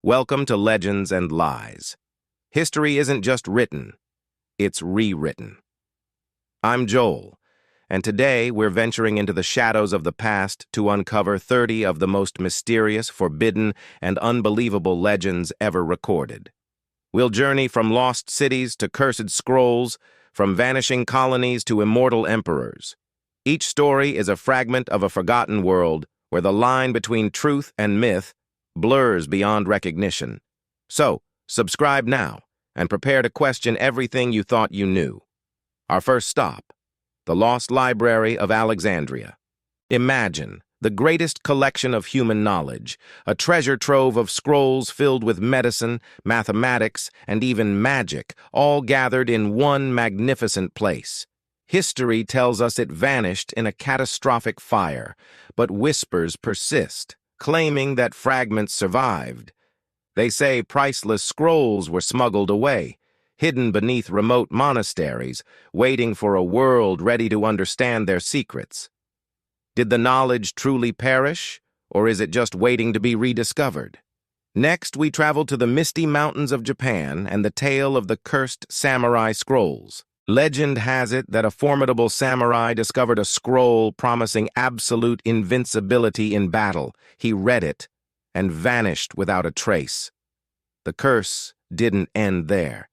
Welcome to Legends and Lies. History isn't just written, it's rewritten. I'm Joel, and today we're venturing into the shadows of the past to uncover 30 of the most mysterious, forbidden, and unbelievable legends ever recorded. We'll journey from lost cities to cursed scrolls, from vanishing colonies to immortal emperors. Each story is a fragment of a forgotten world where the line between truth and myth blurs beyond recognition. So, subscribe now and prepare to question everything you thought you knew. Our first stop, the Lost Library of Alexandria. Imagine the greatest collection of human knowledge, a treasure trove of scrolls filled with medicine, mathematics, and even magic, all gathered in one magnificent place. History tells us it vanished in a catastrophic fire, but whispers persist, claiming that fragments survived. They say priceless scrolls were smuggled away, hidden beneath remote monasteries, waiting for a world ready to understand their secrets. Did the knowledge truly perish, or is it just waiting to be rediscovered? Next, we travel to the misty mountains of Japan and the tale of the cursed samurai scrolls. Legend has it that a formidable samurai discovered a scroll promising absolute invincibility in battle. He read it and vanished without a trace. The curse didn't end there.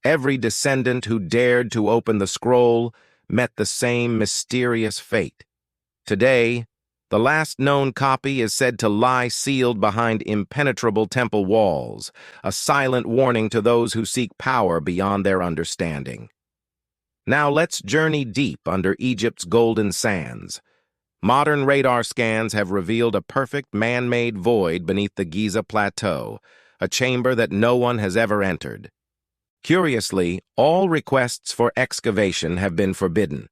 Every descendant who dared to open the scroll met the same mysterious fate. Today, the last known copy is said to lie sealed behind impenetrable temple walls, a silent warning to those who seek power beyond their understanding. Now let's journey deep under Egypt's golden sands. Modern radar scans have revealed a perfect man-made void beneath the Giza Plateau, a chamber that no one has ever entered. Curiously, all requests for excavation have been forbidden.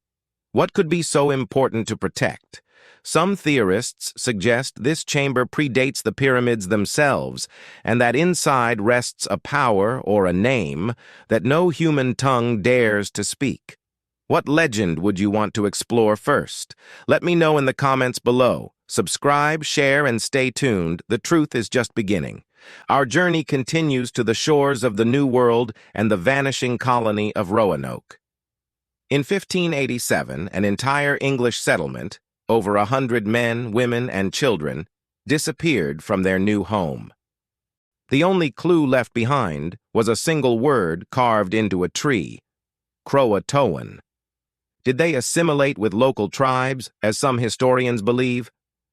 What could be so important to protect? Some theorists suggest this chamber predates the pyramids themselves, and that inside rests a power or a name that no human tongue dares to speak. What legend would you want to explore first? Let me know in the comments below. Subscribe, share, and stay tuned. The truth is just beginning. Our journey continues to the shores of the New World and the vanishing colony of Roanoke. In 1587, an entire English settlement, over 100 men, women, and children, disappeared from their new home. The only clue left behind was a single word carved into a tree: Croatoan. Did they assimilate with local tribes, as some historians believe?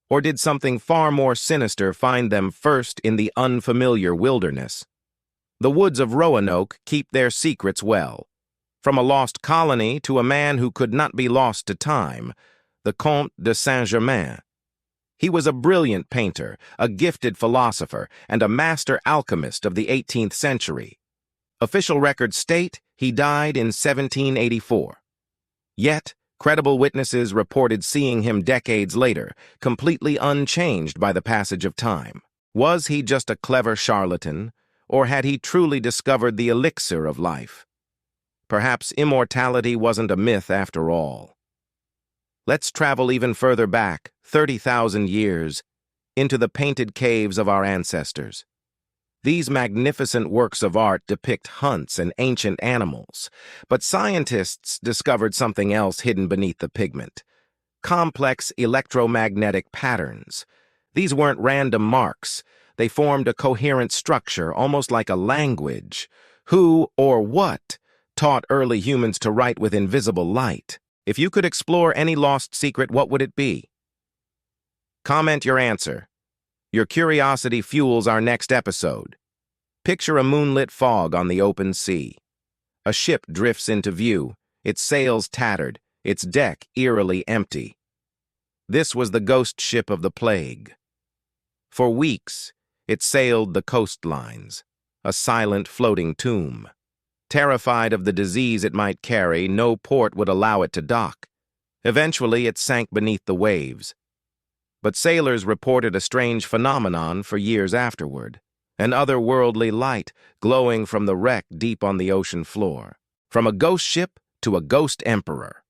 Or did something far more sinister find them first in the unfamiliar wilderness? The woods of Roanoke keep their secrets well. From a lost colony to a man who could not be lost to time, the Comte de Saint-Germain. He was a brilliant painter, a gifted philosopher, and a master alchemist of the 18th century. Official records state he died in 1784. Yet, credible witnesses reported seeing him decades later, completely unchanged by the passage of time. Was he just a clever charlatan, or had he truly discovered the elixir of life? Perhaps immortality wasn't a myth after all. Let's travel even further back, 30,000 years, into the painted caves of our ancestors. These magnificent works of art depict hunts and ancient animals, but scientists discovered something else hidden beneath the pigment: complex electromagnetic patterns. These weren't random marks. They formed a coherent structure, almost like a language. Who or what taught early humans to write with invisible light? If you could explore any lost secret, what would it be? Comment your answer. Your curiosity fuels our next episode. Picture a moonlit fog on the open sea. A ship drifts into view, its sails tattered, its deck eerily empty. This was the ghost ship of the plague. For weeks, it sailed the coastlines, a silent floating tomb. Terrified of the disease it might carry, no port would allow it to dock. Eventually, it sank beneath the waves. But sailors reported a strange phenomenon for years afterward: an otherworldly light glowing from the wreck deep on the ocean floor. From a ghost ship to a ghost emperor.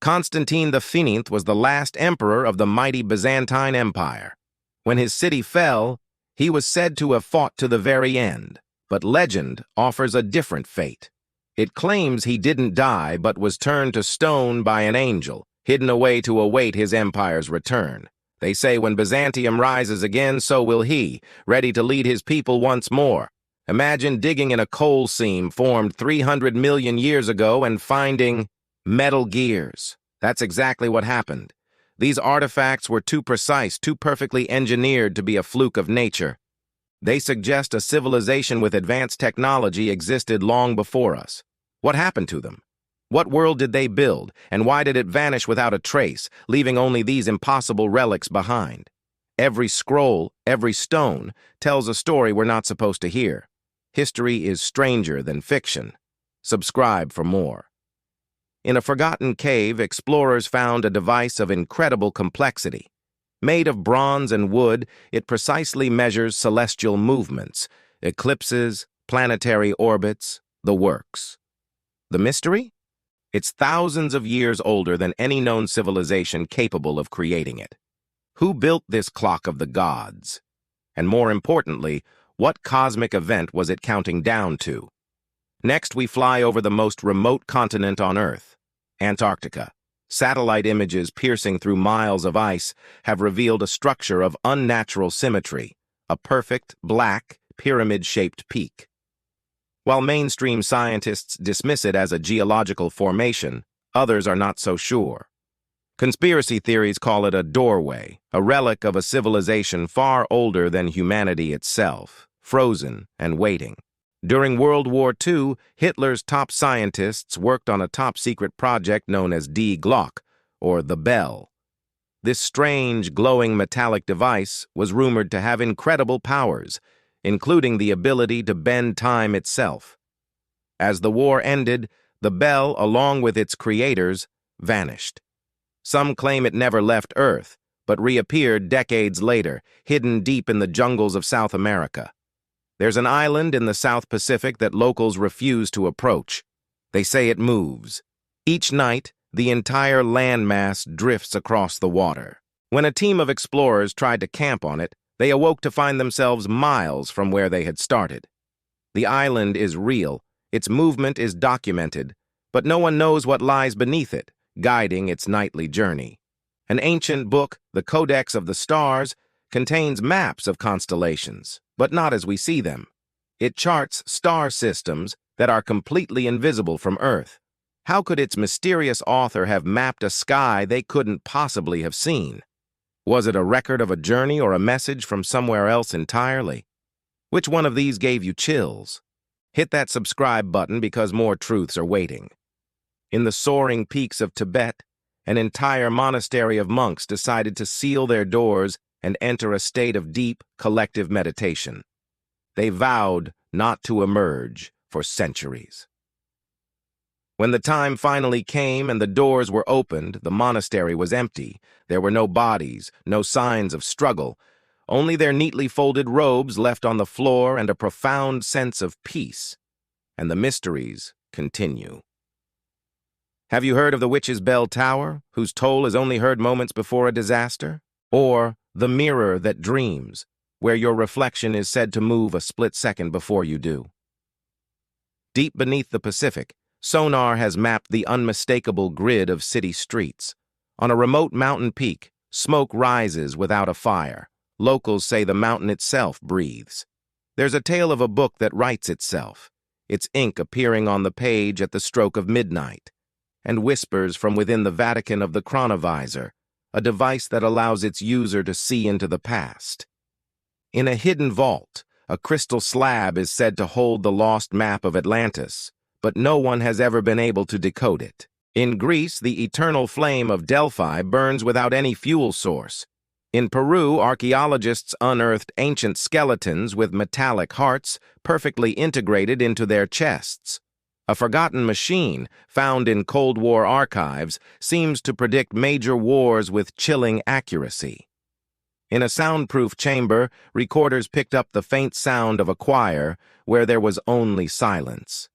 Constantine XV was the last emperor of the mighty Byzantine Empire. When his city fell, He was said to have fought to the very end, but legend offers a different fate. It claims he didn't die but was turned to stone by an angel, hidden away to await his empire's return. They say when Byzantium rises again, so will he, ready to lead his people once more. Imagine digging in a coal seam formed 300 million years ago and finding metal gears. That's exactly what happened. These artifacts were too precise, too perfectly engineered to be a fluke of nature. They suggest a civilization with advanced technology existed long before us. What happened to them? What world did they build, and why did it vanish without a trace, leaving only these impossible relics behind? Every scroll, every stone, tells a story we're not supposed to hear. History is stranger than fiction. Subscribe for more. In a forgotten cave, explorers found a device of incredible complexity. Made of bronze and wood, it precisely measures celestial movements, eclipses, planetary orbits, the works. The mystery? It's thousands of years older than any known civilization capable of creating it. Who built this clock of the gods? And more importantly, what cosmic event was it counting down to? Next, we fly over the most remote continent on Earth, Antarctica. Satellite images piercing through miles of ice have revealed a structure of unnatural symmetry, a perfect, black, pyramid-shaped peak. While mainstream scientists dismiss it as a geological formation, others are not so sure. Conspiracy theories call it a doorway, a relic of a civilization far older than humanity itself, frozen and waiting. During World War II, Hitler's top scientists worked on a top-secret project known as Die Glocke, or the Bell. This strange, glowing metallic device was rumored to have incredible powers, including the ability to bend time itself. As the war ended, the Bell, along with its creators, vanished. Some claim it never left Earth, but reappeared decades later, hidden deep in the jungles of South America. There's an island in the South Pacific that locals refuse to approach. They say it moves. Each night, the entire landmass drifts across the water. When a team of explorers tried to camp on it, they awoke to find themselves miles from where they had started. The island is real, its movement is documented, but no one knows what lies beneath it, guiding its nightly journey. An ancient book, the Codex of the Stars, contains maps of constellations, but not as we see them. It charts star systems that are completely invisible from Earth. How could its mysterious author have mapped a sky they couldn't possibly have seen? Was it a record of a journey or a message from somewhere else entirely? Which one of these gave you chills? Hit that subscribe button because more truths are waiting. In the soaring peaks of Tibet, an entire monastery of monks decided to seal their doors and enter a state of deep, collective meditation. They vowed not to emerge for centuries. When the time finally came and the doors were opened, the monastery was empty. There were no bodies, no signs of struggle, only their neatly folded robes left on the floor and a profound sense of peace. And the mysteries continue. Have you heard of the Witch's Bell Tower, whose toll is only heard moments before a disaster? Or the mirror that dreams, where your reflection is said to move a split second before you do? Deep beneath the Pacific, sonar has mapped the unmistakable grid of city streets. On a remote mountain peak, smoke rises without a fire. Locals say the mountain itself breathes. There's a tale of a book that writes itself, its ink appearing on the page at the stroke of midnight, and whispers from within the Vatican of the chronovisor, a device that allows its user to see into the past. In a hidden vault, a crystal slab is said to hold the lost map of Atlantis, but no one has ever been able to decode it. In Greece, the eternal flame of Delphi burns without any fuel source. In Peru, archaeologists unearthed ancient skeletons with metallic hearts perfectly integrated into their chests. A forgotten machine, found in Cold War archives, seems to predict major wars with chilling accuracy. In a soundproof chamber, recorders picked up the faint sound of a choir where there was only silence.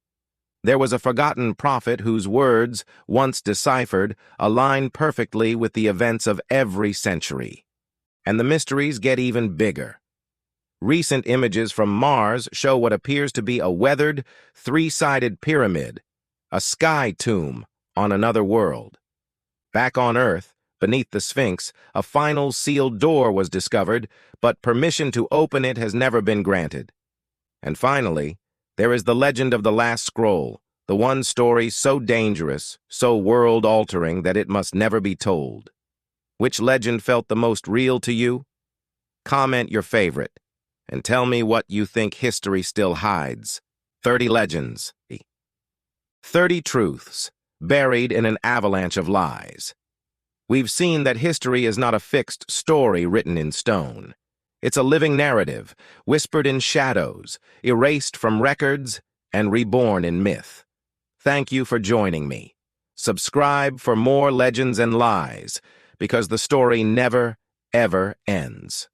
There was a forgotten prophet whose words, once deciphered, align perfectly with the events of every century. And the mysteries get even bigger. Recent images from Mars show what appears to be a weathered, three-sided pyramid, a sky tomb on another world. Back on Earth, beneath the Sphinx, a final sealed door was discovered, but permission to open it has never been granted. And finally, there is the legend of the Last Scroll, the one story so dangerous, so world-altering that it must never be told. Which legend felt the most real to you? Comment your favorite, and tell me what you think history still hides. 30 legends. 30 truths, buried in an avalanche of lies. We've seen that history is not a fixed story written in stone. It's a living narrative, whispered in shadows, erased from records, and reborn in myth. Thank you for joining me. Subscribe for more legends and lies, because the story never, ever ends.